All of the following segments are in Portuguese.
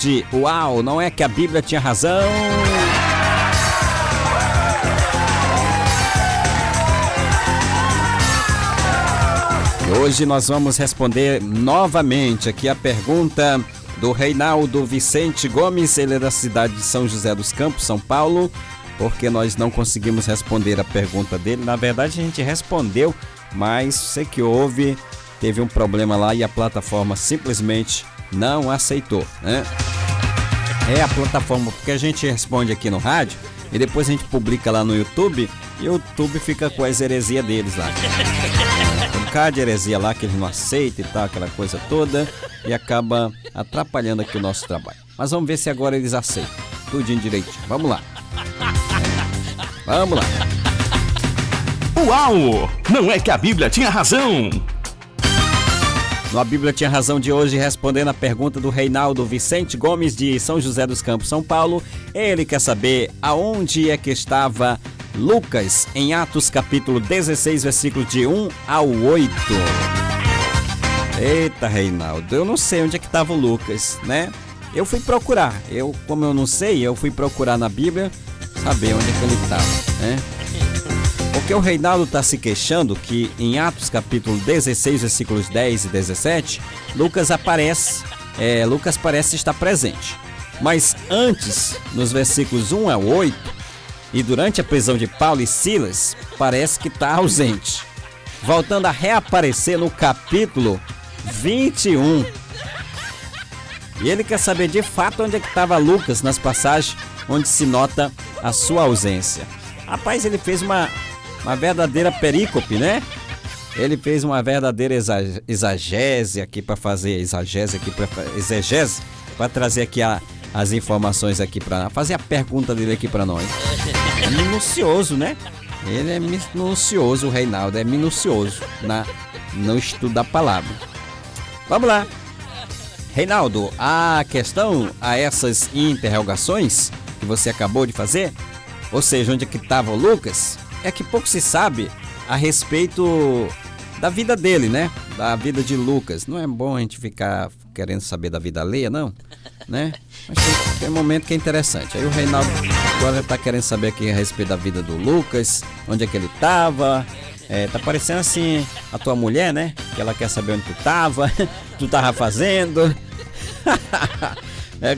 De Uau, não é que a Bíblia tinha razão? E hoje nós vamos responder novamente aqui a pergunta do Reinaldo Vicente Gomes, ele é da cidade de São José dos Campos, São Paulo, porque nós não conseguimos responder a pergunta dele. Na verdade a gente respondeu, mas você que ouve, teve um problema lá e a plataforma simplesmente não aceitou, né? É a plataforma, porque a gente responde aqui no rádio e depois a gente publica lá no YouTube e o YouTube fica com as heresias deles lá. Tem um bocado de heresia lá que eles não aceitam e tal, aquela coisa toda, e acaba atrapalhando aqui o nosso trabalho. Mas vamos ver se agora eles aceitam. Tudinho direitinho. Vamos lá. Vamos lá. Uau! Não é que a Bíblia tinha razão? No A Bíblia Tinha Razão de hoje, respondendo a pergunta do Reinaldo Vicente Gomes, de São José dos Campos, São Paulo. Ele quer saber aonde é que estava Lucas em Atos capítulo 16, versículo de 1 ao 8. Eita, Reinaldo, eu não sei onde é que estava o Lucas, né? Eu fui procurar, como eu não sei, eu fui procurar na Bíblia saber onde é que ele estava, né? Porque o Reinaldo está se queixando que em Atos capítulo 16, versículos 10 e 17, Lucas parece estar presente. Mas antes, nos versículos 1 ao 8, e durante a prisão de Paulo e Silas, parece que está ausente, voltando a reaparecer no capítulo 21. E ele quer saber de fato onde é que estava Lucas nas passagens onde se nota a sua ausência. Rapaz, ele fez uma verdadeira perícope, né? Ele fez uma verdadeira exegese aqui para fazer exegese para trazer aqui as informações aqui para fazer a pergunta dele aqui para nós. É minucioso, né? Ele é minucioso, o Reinaldo é minucioso no estudo da palavra. Vamos lá. Reinaldo, a questão a essas interrogações que você acabou de fazer, ou seja, onde é que estava o Lucas, é que pouco se sabe a respeito da vida dele, né? Da vida de Lucas. Não é bom a gente ficar querendo saber da vida alheia, não, né? Mas tem um momento que é interessante. Aí o Reinaldo agora está querendo saber aqui a respeito da vida do Lucas, onde é que ele estava. Tá parecendo assim a tua mulher, né? Que ela quer saber onde tu estava, tu tava fazendo.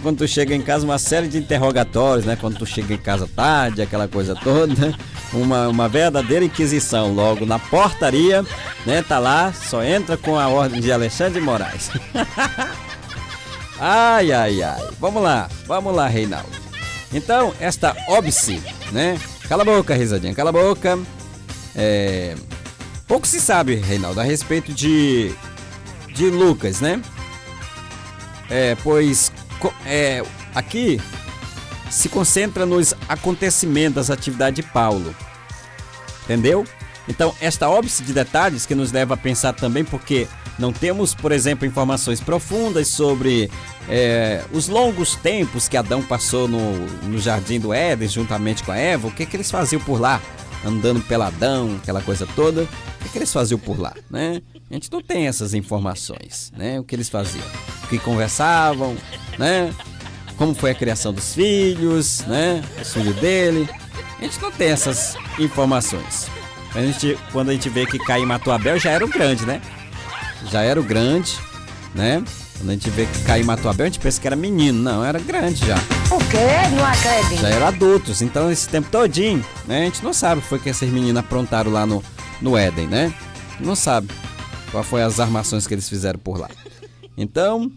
Quando tu chega em casa, uma série de interrogatórios, né? Quando tu chega em casa tarde, aquela coisa toda. Uma verdadeira inquisição logo na portaria, né? Tá lá, só entra com a ordem de Alexandre de Moraes. Ai. Vamos lá, Reinaldo. Então, esta óbice, né? Cala a boca, risadinha, cala a boca. Pouco se sabe, Reinaldo, a respeito de Lucas, né? Pois aqui se concentra nos acontecimentos das atividades de Paulo, entendeu? Então, esta óbice de detalhes que nos leva a pensar também, porque não temos, por exemplo, informações profundas sobre os longos tempos que Adão passou no Jardim do Éden, juntamente com a Eva. O que eles faziam por lá? Andando peladão, aquela coisa toda. O que eles faziam por lá, né? A gente não tem essas informações, né? O que eles faziam, o que conversavam, né? Como foi a criação dos filhos, né? Os filhos dele. A gente não tem essas informações. Quando a gente vê que Caim matou Abel, já era o grande, né? Já era o grande, né? Quando a gente vê que Caim matou Abel, a gente pensa que era menino. Não, era grande já. O quê? Não acredito. Já eram adultos. Então, esse tempo todinho, né? A gente não sabe o que foi que esses meninos aprontaram lá no Éden, né? Não sabe qual foi as armações que eles fizeram por lá. Então,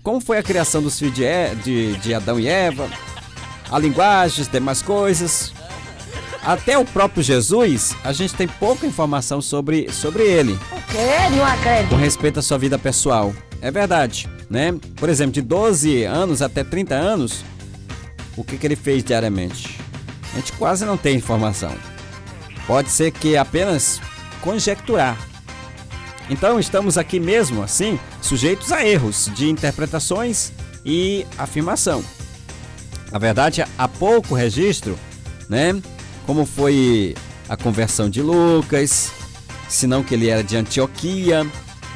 como foi a criação dos filhos de Adão e Eva, a linguagem, as demais coisas. Até o próprio Jesus, a gente tem pouca informação sobre ele. O quê? Não acredito. Com respeito à sua vida pessoal. É verdade, né? Por exemplo, de 12 anos até 30 anos, o que ele fez diariamente? A gente quase não tem informação. Pode ser que apenas conjecturar. Então, estamos aqui mesmo, assim, sujeitos a erros de interpretações e afirmação. Na verdade, há pouco registro, né? Como foi a conversão de Lucas, senão que ele era de Antioquia,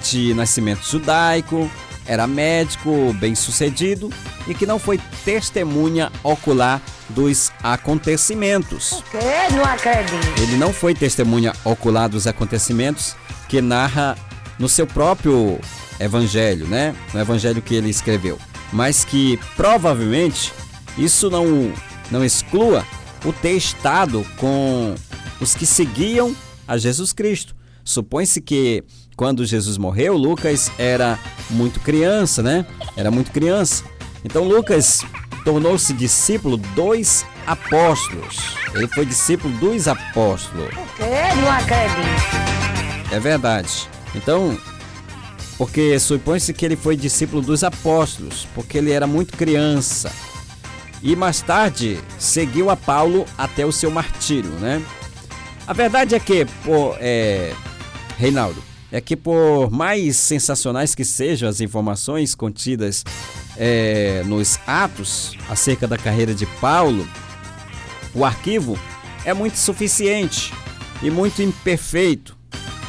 de nascimento judaico, era médico bem-sucedido e que não foi testemunha ocular dos acontecimentos. O quê? Não acredito. Ele não foi testemunha ocular dos acontecimentos que narra no seu próprio evangelho, né? No evangelho que ele escreveu. Mas que provavelmente isso não exclua o ter estado com os que seguiam a Jesus Cristo. Supõe-se que quando Jesus morreu, Lucas era muito criança, né? Era muito criança. Então Lucas tornou-se discípulo dos apóstolos. Ele foi discípulo dos apóstolos. O quê? Não acredito. É verdade. Então, porque supõe-se que ele foi discípulo dos apóstolos, porque ele era muito criança. E mais tarde seguiu a Paulo até o seu martírio, né? A verdade é que, Reinaldo, é que por mais sensacionais que sejam as informações contidas nos Atos acerca da carreira de Paulo, o arquivo é muito insuficiente e muito imperfeito.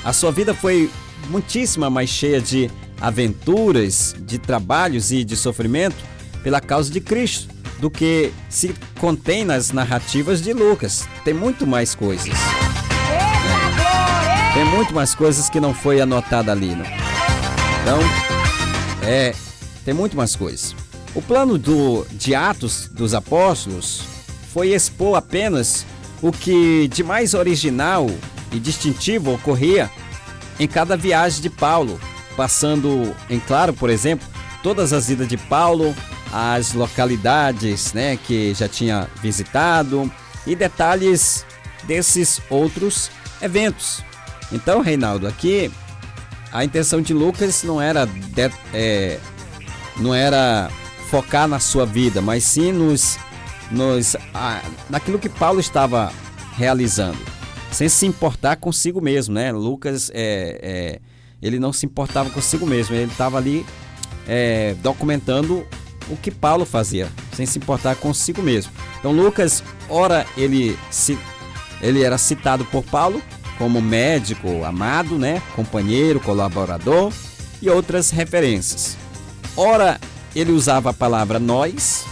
A sua vida foi muitíssima mais cheia de aventuras, de trabalhos e de sofrimento pela causa de Cristo do que se contém nas narrativas de Lucas. Tem muito mais coisas. Tem muito mais coisas que não foi anotada ali, né? Então, tem muito mais coisas. O plano de Atos dos Apóstolos foi expor apenas o que de mais original e distintivo ocorria em cada viagem de Paulo, passando em claro, por exemplo, todas as idas de Paulo, as localidades, né, que já tinha visitado e detalhes desses outros eventos. Então, Reinaldo, aqui a intenção de Lucas não era focar na sua vida, mas sim naquilo que Paulo estava realizando, sem se importar consigo mesmo, né? Lucas, ele não se importava consigo mesmo, ele estava ali documentando o que Paulo fazia, sem se importar consigo mesmo. Então, Lucas, ora ele era citado por Paulo como médico amado, né? Companheiro, colaborador e outras referências. Ora, ele usava a palavra nós,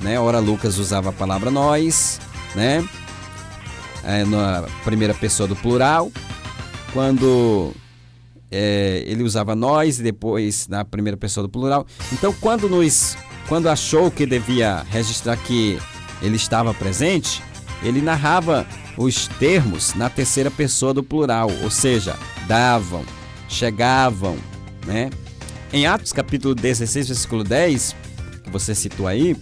né? Ora, Lucas usava a palavra nós, né? Na primeira pessoa do plural. Quando ele usava nós e depois na primeira pessoa do plural. Então, quando achou que devia registrar que ele estava presente, ele narrava os termos na terceira pessoa do plural, ou seja, davam, chegavam, né? Em Atos capítulo 16, versículo 10, que você citou aí,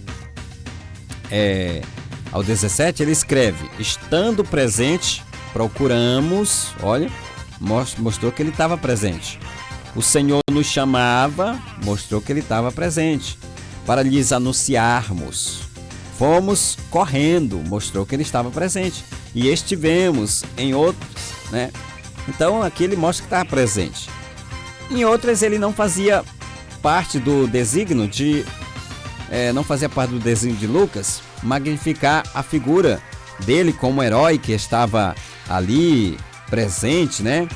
ao 17, ele escreve: estando presente, procuramos, olha, mostrou que ele estava presente. O Senhor nos chamava, mostrou que ele estava presente, para lhes anunciarmos. Fomos correndo, mostrou que ele estava presente. E estivemos em outros, né? Então aqui ele mostra que estava presente. Em outras ele não fazia parte do desígnio de Lucas magnificar a figura dele como herói que estava ali presente, né?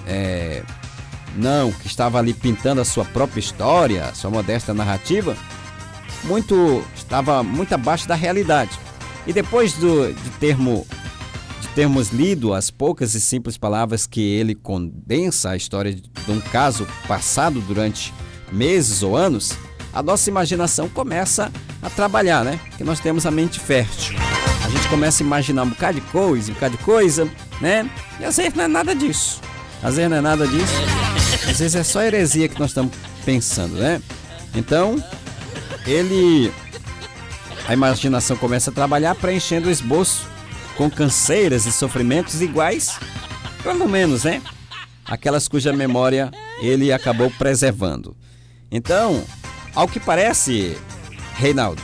Que estava ali pintando a sua própria história, a sua modesta narrativa, estava muito abaixo da realidade. E depois de termos lido as poucas e simples palavras que ele condensa a história de um caso passado durante meses ou anos, a nossa imaginação começa a trabalhar, né? Porque nós temos a mente fértil. A gente começa a imaginar um bocado de coisa, né? E às vezes não é nada disso. Às vezes é só heresia que nós estamos pensando, né? Então, a imaginação começa a trabalhar preenchendo o esboço com canseiras e sofrimentos iguais, pelo menos, né? Aquelas cuja memória ele acabou preservando. Então, ao que parece, Reinaldo,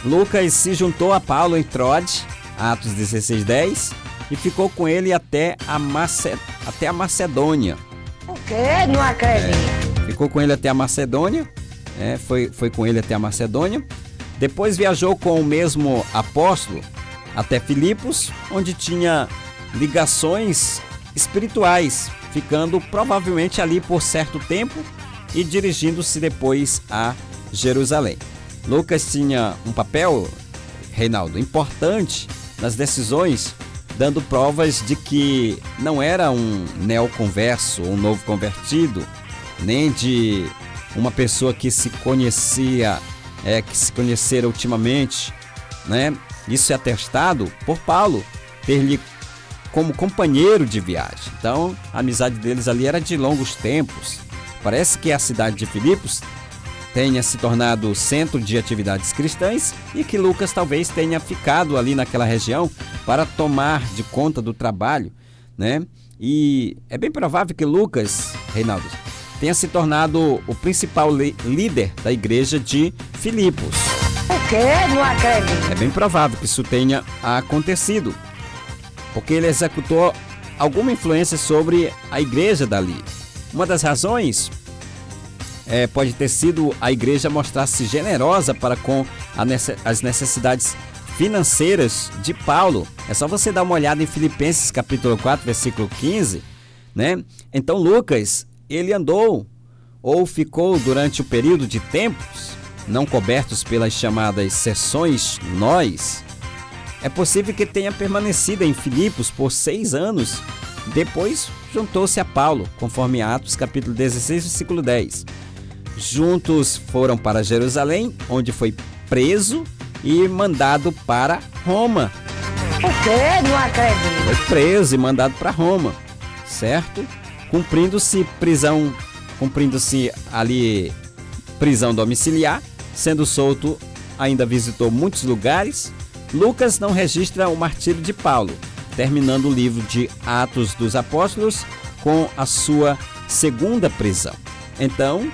Lucas se juntou a Paulo em Troade, Atos 16:10, e ficou com ele até a Macedônia. O quê? Não acredito. Ficou com ele até a Macedônia, foi com ele até a Macedônia. Depois viajou com o mesmo apóstolo até Filipos, onde tinha ligações espirituais, ficando provavelmente ali por certo tempo e dirigindo-se depois a Jerusalém. Lucas tinha um papel, Reinaldo, importante nas decisões, dando provas de que não era um neoconverso, um novo convertido, nem de uma pessoa que se conhecera ultimamente, né? Isso é atestado por Paulo ter-lhe como companheiro de viagem. Então, a amizade deles ali era de longos tempos. Parece que a cidade de Filipos tenha se tornado centro de atividades cristãs e que Lucas talvez tenha ficado ali naquela região para tomar de conta do trabalho, né? E é bem provável que Lucas, Reinaldo, tenha se tornado o principal líder da igreja de Filipos. O quê? Não acredito. É bem provável que isso tenha acontecido, porque ele executou alguma influência sobre a igreja dali. Uma das razões pode ter sido a igreja mostrar-se generosa para com as necessidades financeiras de Paulo. É só você dar uma olhada em Filipenses capítulo 4, versículo 15, né? Então Lucas, ele andou ou ficou durante o período de tempos não cobertos pelas chamadas seções nós. É possível que tenha permanecido em Filipos por 6 anos. Depois juntou-se a Paulo, conforme Atos capítulo 16, versículo 10. Juntos foram para Jerusalém, onde foi preso e mandado para Roma. O quê? Não acredito. Foi preso e mandado para Roma, certo? Cumprindo-se ali prisão domiciliar. Sendo solto, ainda visitou muitos lugares. Lucas não registra o martírio de Paulo, terminando o livro de Atos dos Apóstolos com a sua segunda prisão. Então,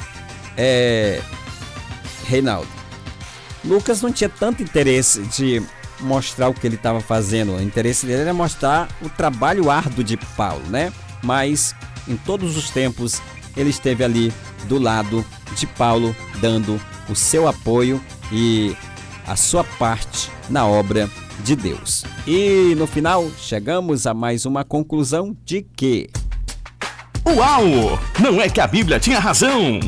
Reinaldo, Lucas não tinha tanto interesse de mostrar o que ele estava fazendo. O interesse dele era mostrar o trabalho árduo de Paulo, né? Mas em todos os tempos ele esteve ali do lado de Paulo, dando o seu apoio e a sua parte na obra de Deus. E no final chegamos a mais uma conclusão de que... Uau! Não é que a Bíblia tinha razão?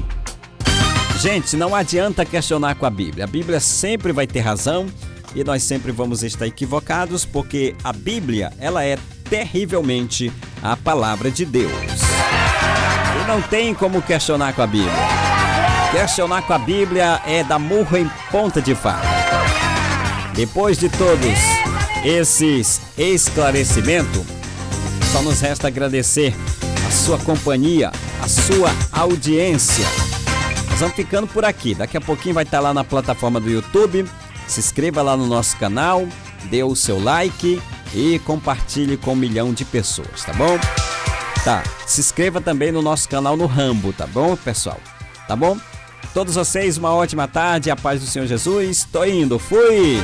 Gente, não adianta questionar com a Bíblia. A Bíblia sempre vai ter razão e nós sempre vamos estar equivocados, porque a Bíblia, ela é terrivelmente a palavra de Deus. E não tem como questionar com a Bíblia. Questionar com a Bíblia é dar murro em ponta de faca. Depois de todos esses esclarecimentos, só nos resta agradecer a sua companhia, a sua audiência. Nós vamos ficando por aqui. Daqui a pouquinho vai estar lá na plataforma do YouTube. Se inscreva lá no nosso canal, dê o seu like e compartilhe com 1 milhão de pessoas, tá bom? Tá, se inscreva também no nosso canal no Rambo, tá bom, pessoal? Tá bom? Todos vocês, uma ótima tarde, a paz do Senhor Jesus. Tô indo, fui!